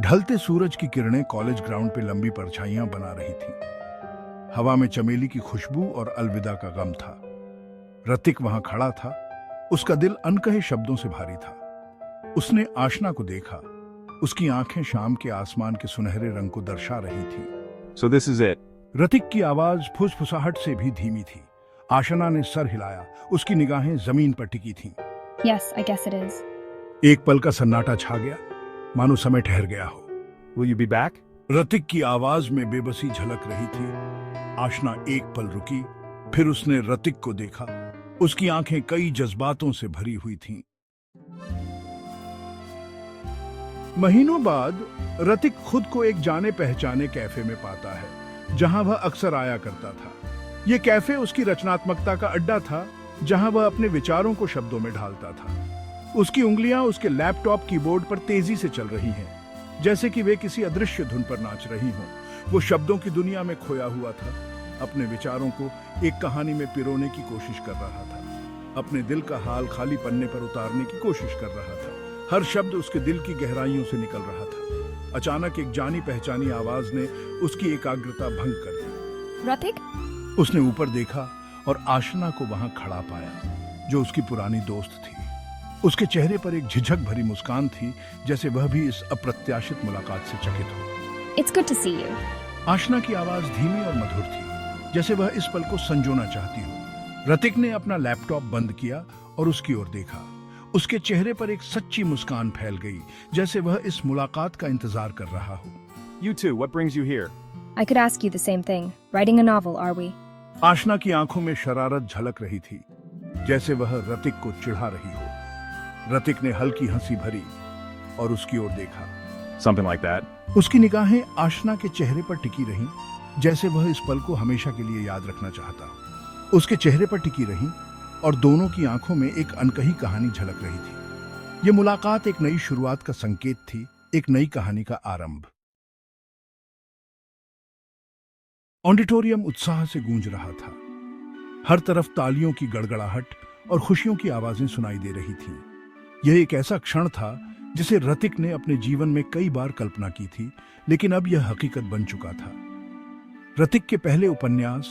ढलते सूरज की किरणें कॉलेज ग्राउंड पे लंबी परछाइयां बना रही थीं। हवा में चमेली की खुशबू और अलविदा का गम था। रतिक वहां खड़ा था, उसका दिल अनकहे शब्दों से भारी था। उसने आशना को देखा। उसकी आंखें शाम के आसमान के सुनहरे रंग को दर्शा रही थी। So this is it. रतिक की आवाज फुसफुसाहट से भी धीमी थी। आशना ने सर हिलाया। उसकी निगाहें जमीन पर टिकी थीं। Yes, I guess it is. एक पल का सन्नाटा छा गया, मानो समय ठहर गया हो। Will you be back? रतिक की आवाज में बेबसी झलक रही थी। आशना एक पल रुकी, फिर उसने रतिक को देखा। उसकी आंखें कई जज्बातों से भरी हुई थीं। महीनों बाद रतिक खुद को एक जाने पहचाने कैफे में पाता है, जहां वह अक्सर आया करता था। यह कैफे उसकी रचनात्मकता का अड्डा था, जहां वह अपने विचारों को शब्दों में ढालता था। उसकी उंगलियां उसके लैपटॉप कीबोर्ड पर तेजी से चल रही हैं, जैसे कि वे किसी अदृश्य धुन पर नाच रही हों। वो शब्दों की दुनिया में खोया हुआ था, अपने विचारों को एक कहानी में पिरोने की कोशिश कर रहा था। अपने दिल का हाल खाली पन्ने पर उतारने की कोशिश कर रहा था। हर शब्द उसके दिल की गहराइयों से निकल रहा था। अचानक एक जानी पहचानी आवाज ने उसकी एकाग्रता भंग कर दी। Ratik? उसने ऊपर देखा और आशना को वहां खड़ा पाया, जो उसकी पुरानी दोस्त थी। उसके चेहरे पर एक झिझक भरी मुस्कान थी, जैसे वह भी इस अप्रत्याशित मुलाकात से चकित हो। It's good to see you. आशना की आवाज धीमी और मधुर थी, जैसे वह इस पल को संजोना चाहती हो। रतिक ने अपना लैपटॉप बंद किया और उसकी ओर देखा। उसके चेहरे पर एक सच्ची मुस्कान फैल गई, जैसे वह इस मुलाकात का इंतजार कर रहा हो। You too. What brings you here? I could ask you the same thing. Writing a novel, are we? आशना की आंखों में शरारत झलक रही थी, जैसे वह रतिक को चिढ़ा रही हो। रतिक ने हल्की हंसी भरी और उसकी ओर देखा। Something like that. उसकी निगाहें आशना के चेहरे पर टिकी रहीं, जैसे वह इस पल को हमेशा के लिए याद रखना चाहता हो। उसके चेहरे पर टिकी रहीं और दोनों की आंखों में एक अनकही कहानी झलक रही थी। यह मुलाकात एक नई शुरुआत का संकेत थी, एक नई कहानी का आरंभ। ऑडिटोरियम उत्साह से गूंज रहा था। हर तरफ तालियों की गड़गड़ाहट और खुशियों की आवाजें सुनाई दे रही थीं। यह एक ऐसा क्षण था जिसे रतिक ने अपने जीवन में कई बार कल्पना की थी, लेकिन अब यह हकीकत बन चुका था। रतिक के पहले उपन्यास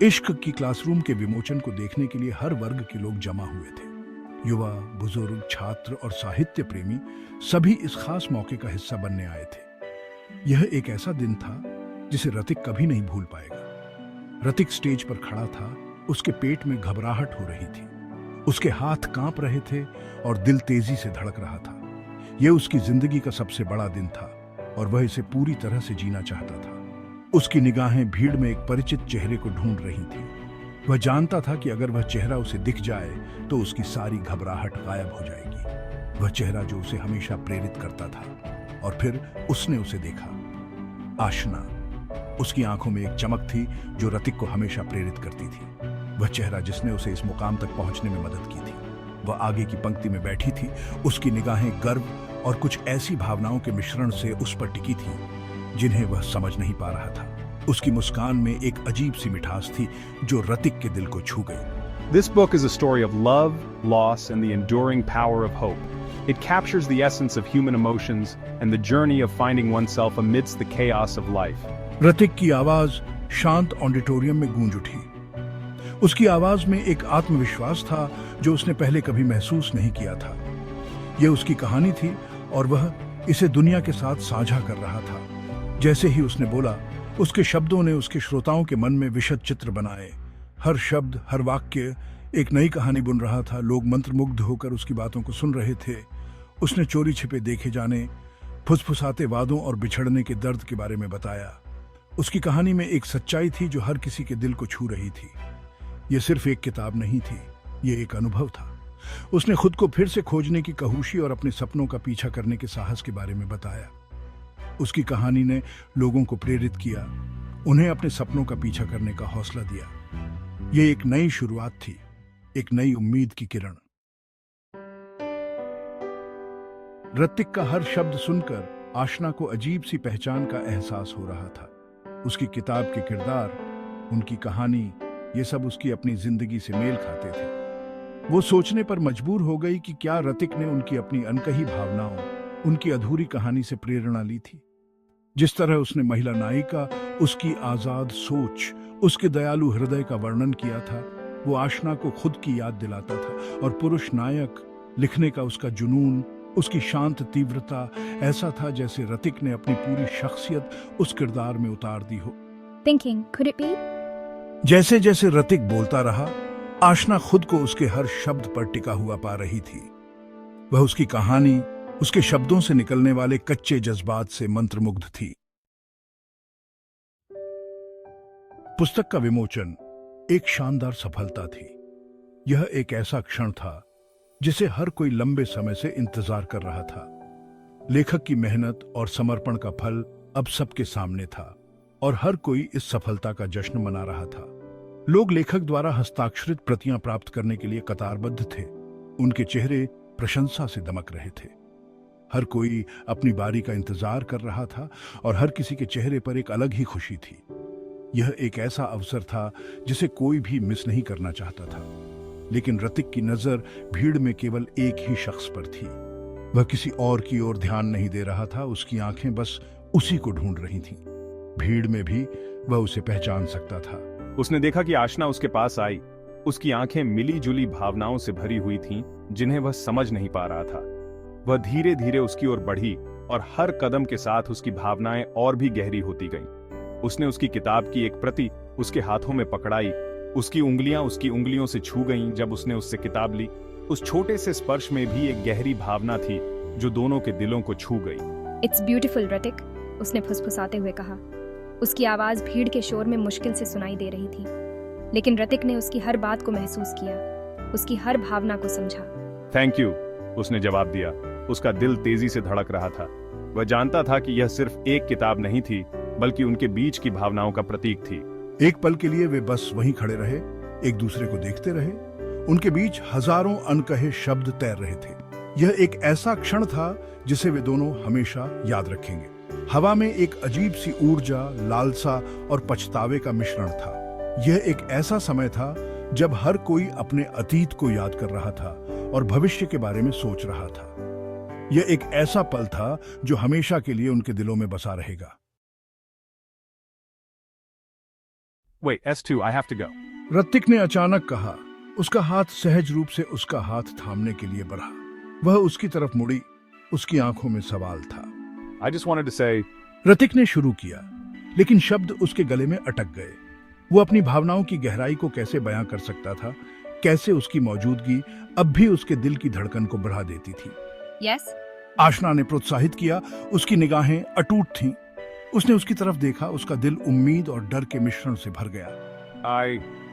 इश्क की क्लासरूम के विमोचन को देखने के लिए हर वर्ग के लोग जमा हुए थे। युवा, बुजुर्ग, छात्र और साहित्य प्रेमी सभी इस खास मौके का हिस्सा बनने आए थे। यह एक ऐसा दिन था जिसे रतिक कभी नहीं भूल पाएगा। रतिक स्टेज पर खड़ा था, उसके पेट में घबराहट हो रही थी, उसके हाथ कांप रहे थे और दिल तेजी से धड़क रहा था। यह उसकी जिंदगी का सबसे बड़ा दिन था और वह इसे पूरी तरह से जीना चाहता था। उसकी निगाहें भीड़ में एक परिचित चेहरे को ढूंढ रही थीं। वह जानता था कि अगर वह चेहरा उसे दिख जाए तो उसकी सारी घबराहट गायब हो जाएगी। वह चेहरा जो उसे हमेशा प्रेरित करता था। और फिर उसने उसे देखा। आशना। उसकी आंखों में एक चमक थी जो रतिक को हमेशा प्रेरित करती थी। वह चेहरा जिसने उसे इस मुकाम तक पहुंचने में मदद की थी। वह आगे की पंक्ति में बैठी थी। उसकी निगाहें गर्व और कुछ ऐसी भावनाओं के मिश्रण से उस पर टिकी थी जिन्हें वह समझ नहीं पा रहा था। उसकी मुस्कान में एक अजीब सी मिठास थी जो रतिक के दिल को छू गई। This book is a story of love, loss, and the enduring power of hope. It captures the essence of human emotions and the journey of finding oneself amidst the chaos of life. रतिक की आवाज शांत auditorium में गूंज उठी। उसकी आवाज में एक आत्मविश्वास था जो उसने पहले कभी महसूस नहीं किया था। यह उसकी कहानी थी और वह इसे दुनिया के साथ साझा कर रहा था। जैसे ही उसने बोला, उसके शब्दों ने उसके श्रोताओं के मन में विशद चित्र बनाए। हर शब्द, हर वाक्य एक नई कहानी बुन रहा था। लोग मंत्रमुग्ध होकर उसकी बातों को सुन रहे थे। उसने चोरी छिपे देखे जाने, फुसफुसाते वादों और बिछड़ने के दर्द के बारे में बताया। उसकी कहानी में एक सच्चाई थी जो हर किसी के दिल को छू रही थी। यह सिर्फ एक किताब नहीं थी, यह एक अनुभव था। उसने खुद को फिर से खोजने की कहुशी और अपने सपनों का पीछा करने के साहस के बारे में बताया। उसकी कहानी ने लोगों को प्रेरित किया, उन्हें अपने सपनों का पीछा करने का हौसला दिया। यह एक नई शुरुआत थी, एक नई उम्मीद की किरण। रतिक का हर शब्द सुनकर आशना को अजीब सी पहचान का एहसास हो रहा था। उसकी किताब के किरदार, उनकी कहानी, ये सब उसकी अपनी जिंदगी से मेल खाते थे। वो सोचने पर मजबूर हो गई कि क्या रतिक ने उनकी अपनी अनकही भावनाओं, उनकी अधूरी कहानी से प्रेरणा ली थी। जिस तरह उसने महिला नायिका, उसकी आजाद सोच, उसके दयालु हृदय का वर्णन किया था, वो आशना को खुद की याद दिलाता था। और पुरुष नायक लिखने का उसका जुनून, उसकी शांत तीव्रता, ऐसा था जैसे रतिक ने अपनी पूरी शख्सियत उस किरदार में उतार दी हो। Thinking, could it be? जैसे जैसे रतिक बोलता रहा, आशना खुद को उसके हर शब्द पर टिका हुआ पा रही थी। वह उसकी कहानी, उसके शब्दों से निकलने वाले कच्चे जज्बात से मंत्रमुग्ध थी। पुस्तक का विमोचन एक शानदार सफलता थी। यह एक ऐसा क्षण था जिसे हर कोई लंबे समय से इंतजार कर रहा था। लेखक की मेहनत और समर्पण का फल अब सबके सामने था और हर कोई इस सफलता का जश्न मना रहा था। लोग लेखक द्वारा हस्ताक्षरित प्रतियां प्राप्त करने के लिए कतारबद्ध थे। उनके चेहरे प्रशंसा से दमक रहे थे। हर कोई अपनी बारी का इंतजार कर रहा था और हर किसी के चेहरे पर एक अलग ही खुशी थी। यह एक ऐसा अवसर था जिसे कोई भी मिस नहीं करना चाहता था। लेकिन रतिक की नजर भीड़ में केवल एक ही शख्स पर थी। वह किसी और की ओर ध्यान नहीं दे रहा था। उसकी आंखें बस उसी को ढूंढ रही थीं। भीड़ में भी वह उसे पहचान सकता था। उसने देखा कि आशना उसके पास आई। उसकी आंखें मिली जुली भावनाओं से भरी हुई थीं, जिन्हें वह समझ नहीं पा रहा था। वह धीरे धीरे उसकी ओर बढ़ी और हर कदम के साथ उसकी भावनाएं और भी गहरी होती गईं। उसने उसकी किताब की एक प्रति उसके हाथों में पकड़ाई। उसकी उंगलियां उसकी उंगलियों से छू गईं जब उसने उससे किताब ली। उस छोटे से स्पर्श में भी एक गहरी भावना थी जो दोनों के दिलों को छू गई। It's beautiful, रतिक, उसने फुसफुसाते हुए कहा। उसकी आवाज भीड़ के शोर में मुश्किल से सुनाई दे रही थी, लेकिन रतिक ने उसकी हर बात को महसूस किया, उसकी हर भावना को समझा। थैंक यू, उसने जवाब दिया। उसका दिल तेजी से धड़क रहा था। वह जानता था कि यह सिर्फ एक किताब नहीं थी, बल्कि उनके बीच की भावनाओं का प्रतीक थी। एक पल के लिए वे बस वहीं खड़े रहे, एक दूसरे को देखते रहे। उनके बीच हजारों अनकहे शब्द तैर रहे थे। यह एक ऐसा क्षण था जिसे वे दोनों हमेशा याद रखेंगे। हवा में एक अजीब सी ऊर्जा, लालसा और पछतावे का मिश्रण था। यह एक ऐसा समय था जब हर कोई अपने अतीत को याद कर रहा था और भविष्य के बारे में सोच रहा था। यह एक ऐसा पल था जो हमेशा के लिए उनके दिलों में बसा रहेगा। Wait, S2, I have to go. रतिक ने अचानक कहा। उसका हाथ सहज रूप से उसका हाथ थामने के लिए बढ़ा। वह उसकी तरफ मुड़ी। उसकी आंखों में सवाल था। I just wanted to say, रतिक ने शुरू किया, लेकिन शब्द उसके गले में अटक गए। वो अपनी भावनाओं की गहराई को कैसे बयां कर सकता था? कैसे उसकी मौजूदगी अब भी उसके दिल की धड़कन को बढ़ा देती थी? Yes? आशना ने प्रोत्साहित किया। उसकी निगाहें अटूट थीं। उसने उसकी तरफ देखा। उसका दिल उम्मीद और डर के मिश्रण से भर गया।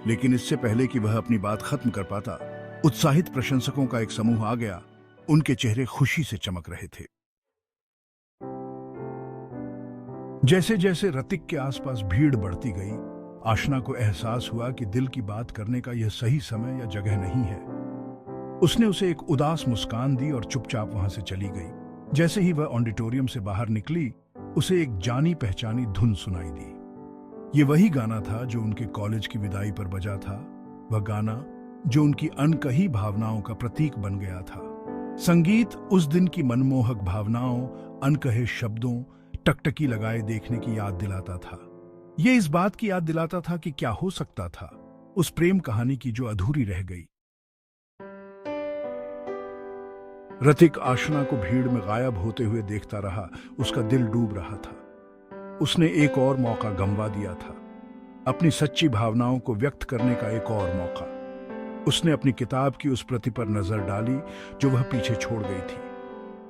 लेकिन इससे पहले कि वह अपनी बात खत्म कर पाता, उत्साहित प्रशंसकों का एक समूह आ गया। उनके चेहरे खुशी से चमक रहे थे। जैसे जैसे रतिक के आसपास भीड़ बढ़ती गई, आशना को एहसास हुआ कि दिल की बात करने का यह सही समय या जगह नहीं है। उसने उसे एक उदास मुस्कान दी और चुपचाप वहां से चली गई। जैसे ही वह ऑडिटोरियम से बाहर निकली, उसे एक जानी पहचानी धुन सुनाई दी। ये वही गाना था जो उनके कॉलेज की विदाई पर बजा था। वह गाना जो उनकी अनकही भावनाओं का प्रतीक बन गया था। संगीत उस दिन की मनमोहक भावनाओं, अनकहे शब्दों, टकटकी लगाए देखने की याद दिलाता था। ये इस बात की याद दिलाता था कि क्या हो सकता था उस प्रेम कहानी की जो अधूरी रह गई। रतिक आशना को भीड़ में गायब होते हुए देखता रहा। उसका दिल डूब रहा था। उसने एक और मौका गंवा दिया था, अपनी सच्ची भावनाओं को व्यक्त करने का एक और मौका। उसने अपनी किताब की उस प्रति पर नजर डाली जो वह पीछे छोड़ गई थी।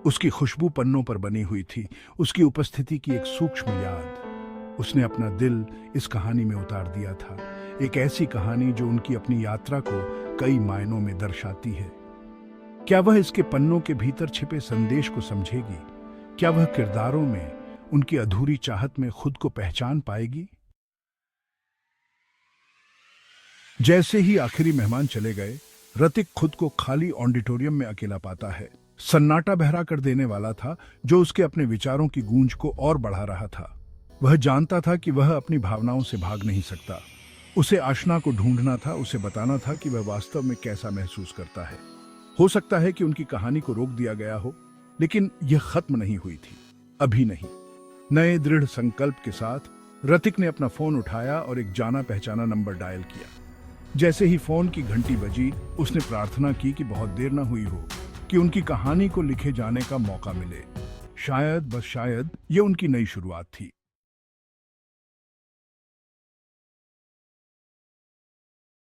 उसकी खुशबू पन्नों पर बनी हुई थी, उसकी उपस्थिति की एक सूक्ष्म याद। उसने अपना दिल इस कहानी में उतार दिया था, एक ऐसी कहानी जो उनकी अपनी यात्रा को कई मायनों में दर्शाती है। क्या वह इसके पन्नों के भीतर छिपे संदेश को समझेगी? क्या वह किरदारों में उनकी अधूरी चाहत में खुद को पहचान पाएगी? जैसे ही आखिरी मेहमान चले गए, रतिक खुद को खाली ऑडिटोरियम में अकेला पाता है। सन्नाटा बहरा कर देने वाला था जो उसके अपने विचारों की गूंज को और बढ़ा रहा था। वह जानता था कि वह अपनी भावनाओं से भाग नहीं सकता। उसे आशना को ढूंढना था, उसे बताना था कि वह वास्तव में कैसा महसूस करता है। हो सकता है कि उनकी कहानी को रोक दिया गया हो, लेकिन यह खत्म नहीं हुई थी, अभी नहीं। नए दृढ़ संकल्प के साथ रतिक ने अपना फोन उठाया और एक जाना पहचाना नंबर डायल किया। जैसे ही फोन की घंटी बजी, उसने प्रार्थना की कि बहुत देर ना हुई हो, कि उनकी कहानी को लिखे जाने का मौका मिले। शायद, बस शायद, ये उनकी नई शुरुआत थी।